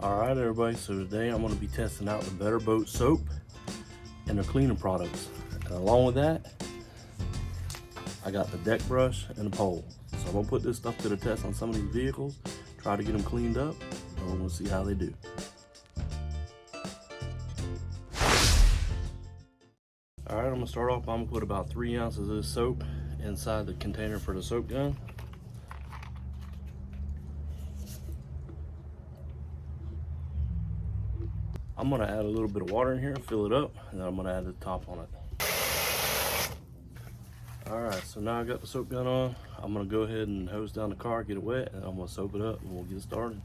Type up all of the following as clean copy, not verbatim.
Alright everybody, so today I'm going to be testing out the Better Boat soap and their cleaning products. And along with that, I got the deck brush and the pole. So I'm going to put this stuff to the test on some of these vehicles, try to get them cleaned up, and we're going to see how they do. Alright, I'm going to start off, I'm going to put about 3 ounces of this soap inside the container for the soap gun. I'm going to add a little bit of water in here, fill it up, and then I'm going to add the top on it. Alright, so now I got the soap gun on. I'm going to go ahead and hose down the car, get it wet, and I'm going to soap it up and we'll get started.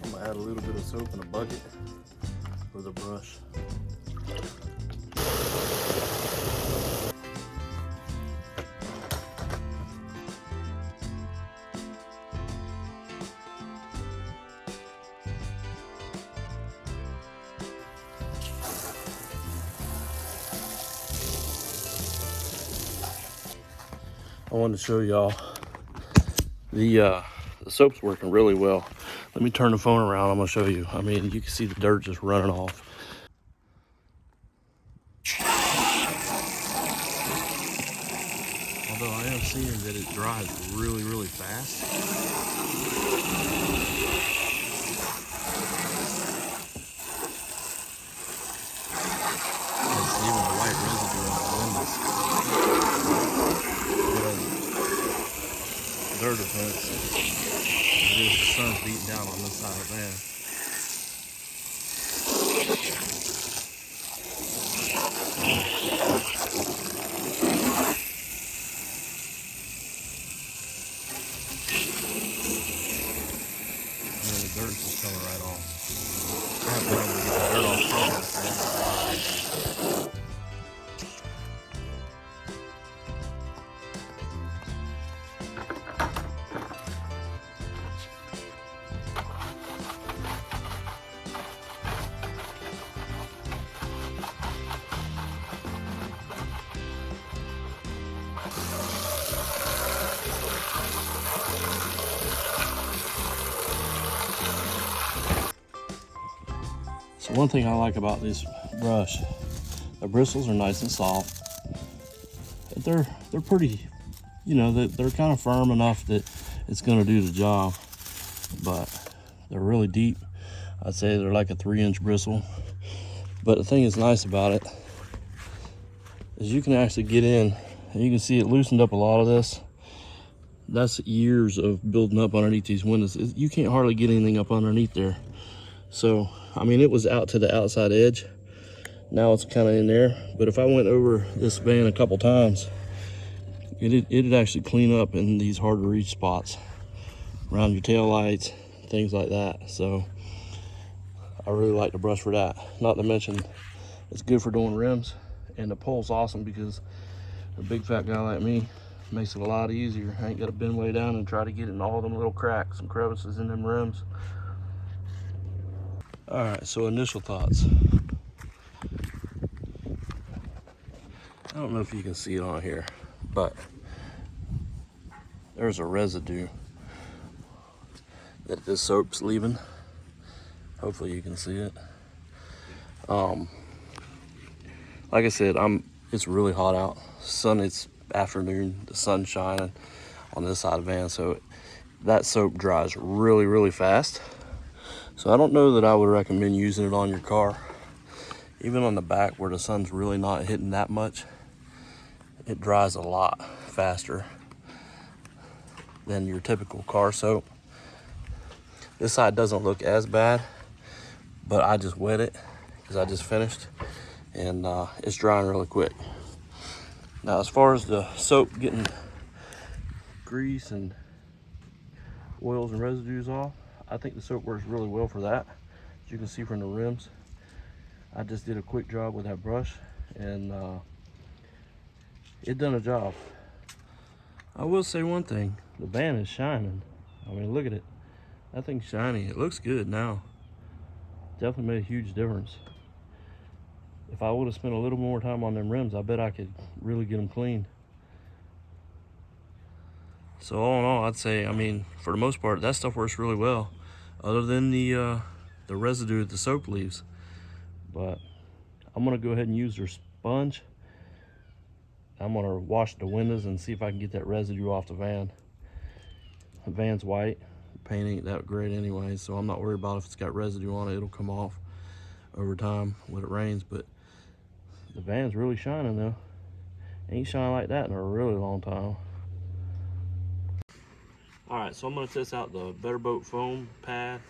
I'm going to add a little bit of soap in a bucket with a brush. I wanted to show y'all the soap's working really well. Let me turn the phone around, I'm gonna show you. I mean, you can see the dirt just running off. Although I am seeing that it dries really fast. It's even the white residue on the windows. Dirt offense. The sun's beating down on this side of the van. And the dirt's just coming right off. I haven't been able to get the dirt off purpose. So one thing I like about this brush, the bristles are nice and soft. They're pretty, you know, they're kind of firm enough that it's going to do the job, but they're really deep. I'd say they're like a 3-inch bristle. But the thing that's nice about it is you can actually get in and you can see it loosened up a lot of this. That's years of building up underneath these windows. You can't hardly get anything up underneath there. So, I mean, it was out to the outside edge. Now it's kind of in there. But if I went over this van a couple times, it'd actually clean up in these hard to reach spots around your tail lights, things like that. So I really like the brush for that. Not to mention, it's good for doing rims. And the pole's awesome because a big fat guy like me makes it a lot easier. I ain't got to bend way down and try to get in all them little cracks and crevices in them rims. All right, so initial thoughts. I don't know if you can see it on here, but there's a residue that this soap's leaving. Hopefully you can see it. Like I said, it's really hot out. It's afternoon, the sun's shining on this side of the van, so that soap dries really fast. So I don't know that I would recommend using it on your car. Even on the back where the sun's really not hitting that much, it dries a lot faster than your typical car soap. This side doesn't look as bad, but I just wet it because I just finished, and it's drying really quick. Now, as far as the soap getting grease and oils and residues off, I think the soap works really well for that. As you can see from the rims, I just did a quick job with that brush, and it done a job. I will say one thing, the van is shining. I mean, look at it. That thing's shiny. It looks good now. Definitely made a huge difference. If I would have spent a little more time on them rims, I bet I could really get them clean. So all in all, I'd say, I mean, for the most part, that stuff works really well, other than the residue that the soap leaves. But I'm gonna go ahead and use their sponge. I'm gonna wash the windows and see if I can get that residue off the van. The van's white, the paint ain't that great anyway, so I'm not worried about if it's got residue on it. It'll come off over time when it rains. But the van's really shining though. Ain't shined like that in a really long time. All right, so I'm gonna test out the Better Boat foam pad,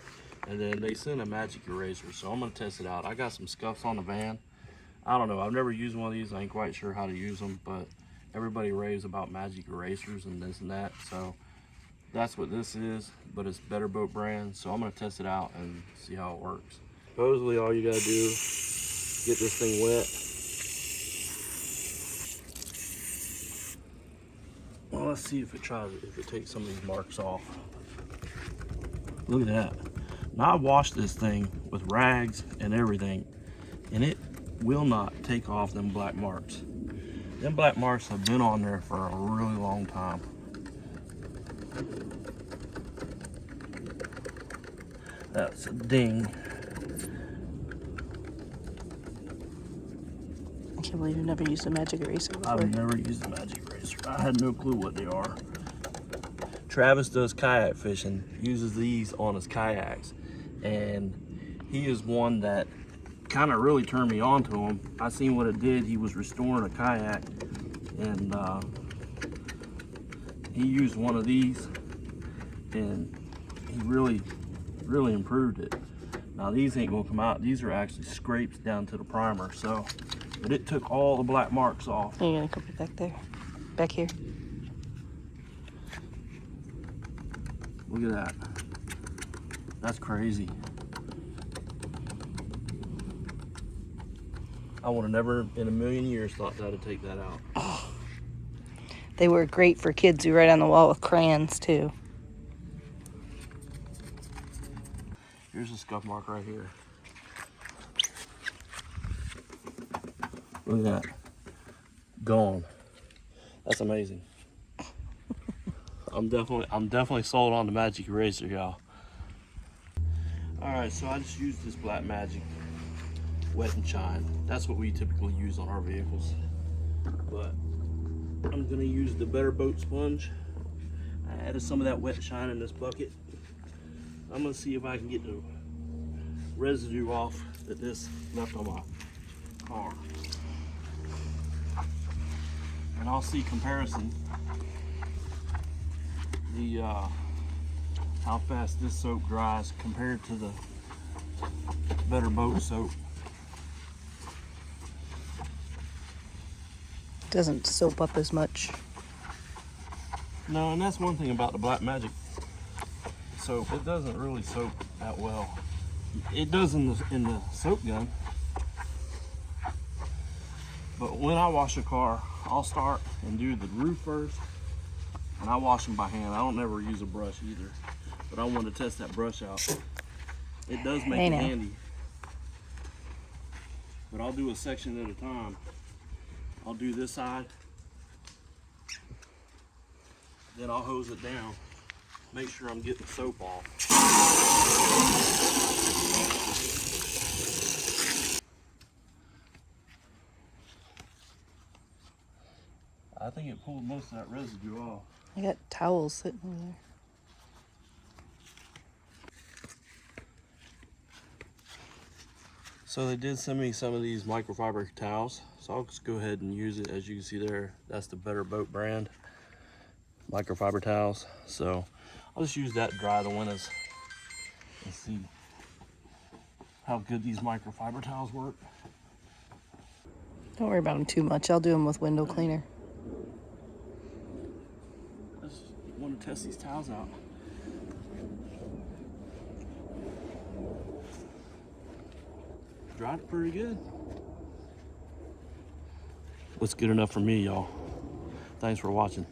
and then they sent a magic eraser, so I'm gonna test it out. I got some scuffs on the van. I don't know, I've never used one of these. I ain't quite sure how to use them, but everybody raves about magic erasers and this and that, so that's what this is, but it's Better Boat brand, so I'm gonna test it out and see how it works. Supposedly all you gotta do, get this thing wet. Well, let's see if it takes some of these marks off. Look at that. Now I washed this thing with rags and everything, and it will not take off them black marks. Them black marks have been on there for a really long time. That's a ding. I can't believe you've never used a magic eraser before. I've never used a magic eraser. I had no clue what they are. Travis does kayak fishing, uses these on his kayaks, and he is one that kind of really turned me on to him. I seen what it did. He was restoring a kayak, and he used one of these, and he really improved it. Now these ain't gonna come out. These are actually scrapes down to the primer, so, but it took all the black marks off. Are you gonna come back there? Back here? Look at that. That's crazy. I would have never in a million years thought that'd take that out. Oh. They were great for kids who write on the wall with crayons too. Here's a scuff mark right here. Look at that. Gone. That's amazing. I'm definitely sold on the magic eraser, y'all. All right, so I just used this black magic wet and shine. That's what we typically use on our vehicles. But I'm gonna use the Better Boat sponge. I added some of that wet shine in this bucket. I'm gonna see if I can get the residue off that this left on my car. And I'll see comparison, how fast this soap dries compared to the Better Boat soap. Doesn't soap up as much. No, and that's one thing about the Black Magic soap. It doesn't really soap that well. It does in the soap gun. But when I wash a car, I'll start and do the roof first, and I wash them by hand. I don't never use a brush either, but I want to test that brush out. It does make it handy. But I'll do a section at a time. I'll do this side, then I'll hose it down. Make sure I'm getting the soap off. I think it pulled most of that residue off. I got towels sitting over there. So they did send me some of these microfiber towels, so I'll just go ahead and use it. As you can see there, that's the Better Boat brand microfiber towels. So I'll just use that to dry the windows and see how good these microfiber towels work. Don't worry about them too much. I'll do them with window cleaner. I just want to test these towels out. Dried it pretty good. What's good enough for me, y'all? Thanks for watching.